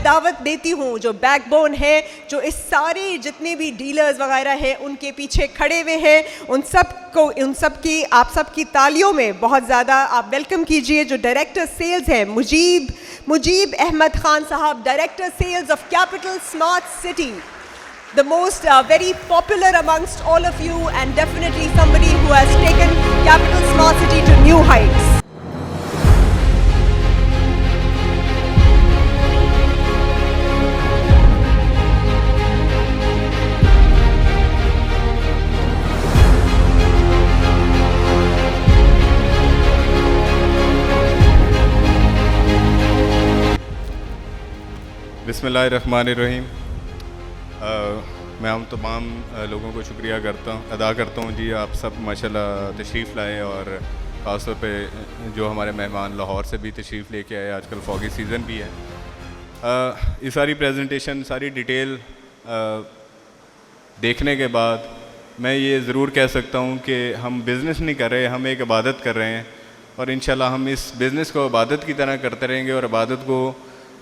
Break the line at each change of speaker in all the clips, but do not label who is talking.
دعوت دیتی ہوں جو بیک بون ہے, جو اس سارے جتنے بھی ڈیلرز وغیرہ ہیں ان کے پیچھے کھڑے ہوئے ہیں, ان سب کی آپ سب کی تالیوں میں بہت زیادہ آپ ویلکم کیجئے جو ڈائریکٹر سیلز ہیں, Mujeeb Ahmed Khan sahab, director sales of capital smart city, the most very popular amongst all of you and definitely somebody who has taken Capital Smart City to new heights.
بسم اللہ الرحمن الرحیم. میں ہم تمام لوگوں کو شکریہ ادا کرتا ہوں جی, آپ سب ماشاءاللہ تشریف لائے, اور خاص طور پہ جو ہمارے مہمان لاہور سے بھی تشریف لے کے آئے, آج کل فوگی سیزن بھی ہے. یہ ساری پریزنٹیشن, ساری ڈیٹیل دیکھنے کے بعد میں یہ ضرور کہہ سکتا ہوں کہ ہم بزنس نہیں کر رہے, ہم ایک عبادت کر رہے ہیں, اور انشاءاللہ ہم اس بزنس کو عبادت کی طرح کرتے رہیں گے, اور عبادت کو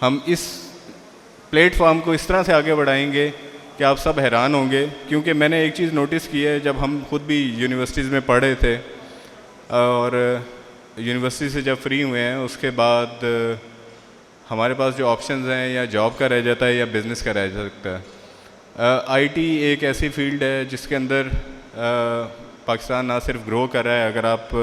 ہم اس پلیٹ فارم کو اس طرح سے آگے بڑھائیں گے کہ آپ سب حیران ہوں گے. کیونکہ میں نے ایک چیز نوٹس کی ہے, جب ہم خود بھی یونیورسٹیز میں پڑھے تھے اور یونیورسٹی سے جب فری ہوئے ہیں, اس کے بعد ہمارے پاس جو آپشنز ہیں یا جاب کا رہ جاتا ہے یا بزنس کا رہ سکتا ہے. آئی ٹی ایک ایسی فیلڈ ہے جس کے اندر پاکستان نہ صرف گرو کر رہا ہے. اگر آپ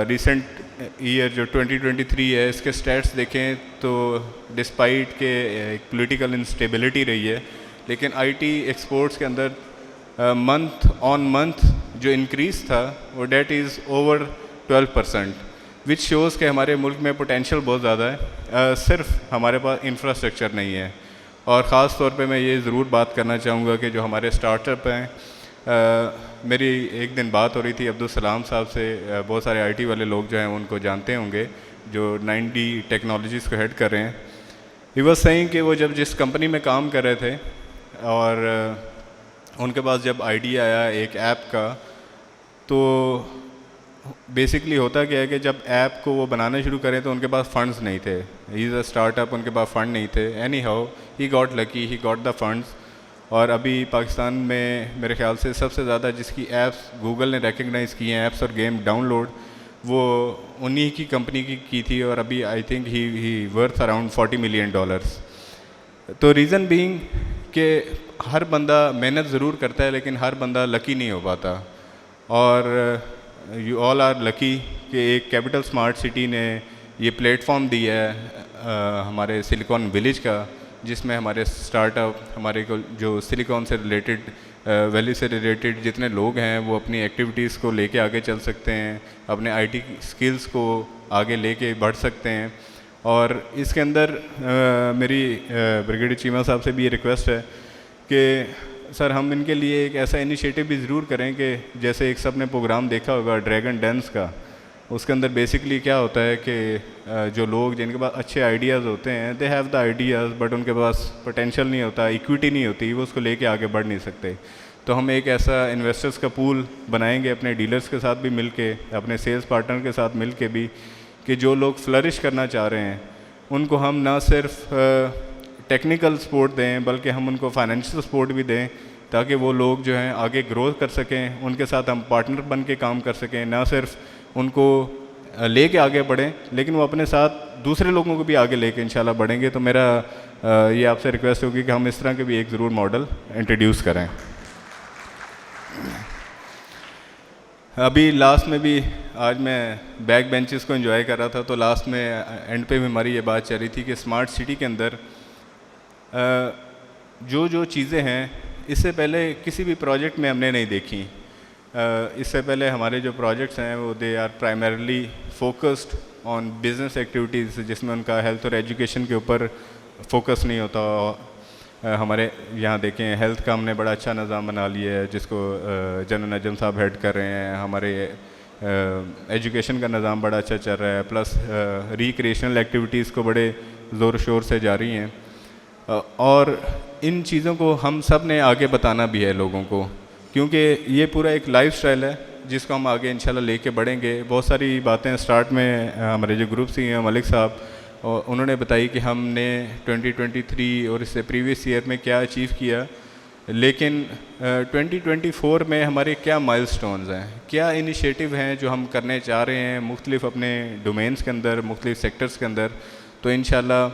ریسنٹ ایئر جو 2023 ہے اس کے سٹیٹس دیکھیں تو ڈسپائٹ کہ ایک پولیٹیکل انسٹیبلٹی رہی ہے, لیکن آئی ٹی ایکسپورٹس کے اندر منتھ آن منتھ جو انکریز تھا وہ that is over 12%, which shows کہ ہمارے ملک میں پوٹینشیل بہت زیادہ ہے, صرف ہمارے پاس انفراسٹرکچر نہیں ہے. اور خاص طور پہ میں یہ ضرور بات کرنا چاہوں گا کہ جو ہمارے اسٹارٹ اپ ہیں, میری ایک دن بات ہو رہی تھی عبدالسلام صاحب سے, بہت سارے آئی ٹی والے لوگ جو ہیں ان کو جانتے ہوں گے جو 9D ٹیکنالوجیز کو ہیڈ کر رہے ہیں. ہی واز سیئنگ کہ وہ جب جس کمپنی میں کام کر رہے تھے اور ان کے پاس جب آئیڈیا آیا ایک ایپ کا, تو بیسکلی ہوتا کیا ہے کہ جب ایپ کو وہ بنانا شروع کریں تو ان کے پاس فنڈز نہیں تھے. ہی از اے اسٹارٹ اپ, ان کے پاس فنڈ نہیں تھے. Any how he got lucky, he got the funds. اور ابھی پاکستان میں میرے خیال سے سب سے زیادہ جس کی ایپس گوگل نے ریکگنائز کی ہیں, ایپس اور گیم ڈاؤن لوڈ, وہ انہی کی کمپنی کی تھی, اور ابھی I think he worth around $40 million. تو ریزن بینگ کہ ہر بندہ محنت ضرور کرتا ہے لیکن ہر بندہ لکی نہیں ہو پاتا. اور یو آل آر لکی کہ ایک کیپٹل اسمارٹ سٹی نے یہ پلیٹ فارم دیا ہے ہمارے سلیکون ولیج کا, جس میں ہمارے اسٹارٹ اپ, ہمارے جو سلیکون سے ریلیٹڈ, ویلی سے ریلیٹڈ جتنے لوگ ہیں وہ اپنی ایکٹیویٹیز کو لے کے آگے چل سکتے ہیں, اپنے آئی ٹی اسکلز کو آگے لے کے بڑھ سکتے ہیں. اور اس کے اندر میری بریگیڈیئر چیمہ صاحب سے بھی یہ ریکویسٹ ہے کہ سر ہم ان کے لیے ایک ایسا انیشیٹو بھی ضرور کریں کہ جیسے ایک سب نے پروگرام دیکھا ہوگا ڈریگن ڈینس کا, اس کے اندر بیسکلی کیا ہوتا ہے کہ جو لوگ جن کے پاس اچھے آئیڈیاز ہوتے ہیں, they have the ideas but in کے پاس پوٹینشیل نہیں ہوتا, ایکویٹی نہیں ہوتی, وہ اس کو لے کے آگے بڑھ نہیں سکتے. تو ہم ایک ایسا انویسٹرز کا پول بنائیں گے اپنے ڈیلرز کے ساتھ بھی مل کے, اپنے سیلز پارٹنر کے ساتھ مل کے بھی, کہ جو لوگ فلرش کرنا چاہ رہے ہیں ان کو ہم نہ صرف ٹیکنیکل سپورٹ دیں بلکہ ہم ان کو فائنینشیل سپورٹ بھی دیں, تاکہ وہ لوگ جو ہیں آگے گرو کر سکیں, ان کے ساتھ ہم پارٹنر بن کے کام کر سکیں, نہ صرف ان کو لے کے آگے بڑھیں لیکن وہ اپنے ساتھ دوسرے لوگوں کو بھی آگے لے کے انشاءاللہ بڑھیں گے. تو میرا یہ آپ سے ریکویسٹ ہوگی کہ ہم اس طرح کے بھی ایک ضرور ماڈل انٹروڈیوس کریں. ابھی لاسٹ میں بھی آج میں بیک بینچز کو انجوائے کر رہا تھا, تو لاسٹ میں اینڈ پہ بھی ہماری یہ بات چل رہی تھی کہ اسمارٹ سٹی کے اندر جو چیزیں ہیں اس سے پہلے کسی بھی پروجیکٹ میں ہم نے نہیں دیکھی. اس سے پہلے ہمارے جو پروجیکٹس ہیں وہ they are primarily focused on business activities, جس میں ان کا ہیلتھ اور ایجوکیشن کے اوپر فوکس نہیں ہوتا. ہمارے یہاں دیکھیں ہیلتھ کا ہم نے بڑا اچھا نظام بنا لیا ہے جس کو جنرل نجم صاحب ہیڈ کر رہے ہیں. ہمارے ایجوکیشن کا نظام بڑا اچھا چل رہا ہے, پلس ریکریشنل ایکٹیویٹیز کو بڑے زور و شور سے جاری ہیں. اور ان چیزوں کو ہم سب نے آگے بتانا بھی ہے لوگوں کو, کیونکہ یہ پورا ایک لائف سٹائل ہے جس کو ہم آگے انشاءاللہ لے کے بڑھیں گے. بہت ساری باتیں سٹارٹ میں ہمارے جو گروپ سی ہیں ملک صاحب اور انہوں نے بتائی کہ ہم نے 2023 اور اس سے پریویس ایئر میں کیا اچیو کیا، لیکن 2024 میں ہمارے کیا مائل سٹونز ہیں، کیا انیشیٹو ہیں جو ہم کرنے چاہ رہے ہیں مختلف اپنے ڈومینس کے اندر، مختلف سیکٹرز کے اندر. تو انشاءاللہ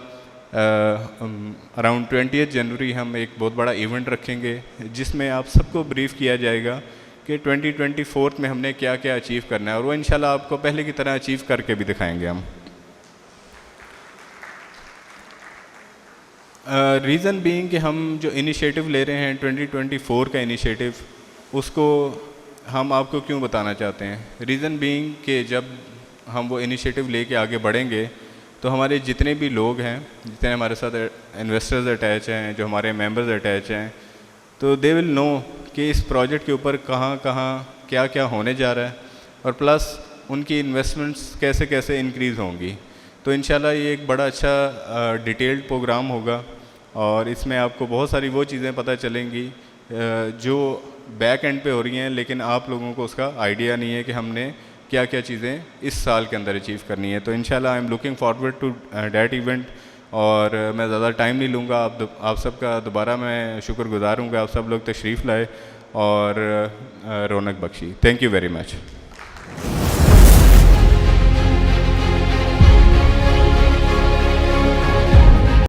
اراؤنڈ 20 جنوری ہم ایک بہت بڑا ایونٹ رکھیں گے جس میں آپ سب کو بریف کیا جائے گا کہ 2024 میں ہم نے کیا کیا اچیو کرنا ہے، اور وہ انشاءاللہ آپ کو پہلے کی طرح اچیو کر کے بھی دکھائیں گے ہم. ریزن بینگ کہ ہم جو انیشیٹو لے رہے ہیں 2024 کا انیشیٹو، اس کو ہم آپ کو کیوں بتانا چاہتے ہیں. ریزن بینگ کہ جب ہم وہ انیشیٹو لے کے آگے بڑھیں گے تو ہمارے جتنے بھی لوگ ہیں، جتنے ہمارے ساتھ انویسٹرز اٹیچ ہیں، جو ہمارے ممبرز اٹیچ ہیں، تو دے ول نو کہ اس پروجیکٹ کے اوپر کہاں کہاں کیا کیا ہونے جا رہا ہے، اور پلس ان کی انویسٹمنٹس کیسے کیسے انکریز ہوں گی. تو انشاءاللہ یہ ایک بڑا اچھا ڈیٹیلڈ پروگرام ہوگا، اور اس میں آپ کو بہت ساری وہ چیزیں پتہ چلیں گی جو بیک اینڈ پہ ہو رہی ہیں، لیکن آپ لوگوں کو اس کا آئیڈیا نہیں ہے کہ ہم نے کیا کیا چیزیں اس سال کے اندر اچیو کرنی ہے. تو انشاءاللہ I am looking forward to that event, اور میں زیادہ ٹائم نہیں لوں گا. آپ سب کا دوبارہ میں شکر گزار ہوں کہ آپ سب لوگ تشریف لائے اور رونق بخشی. Thank you very much.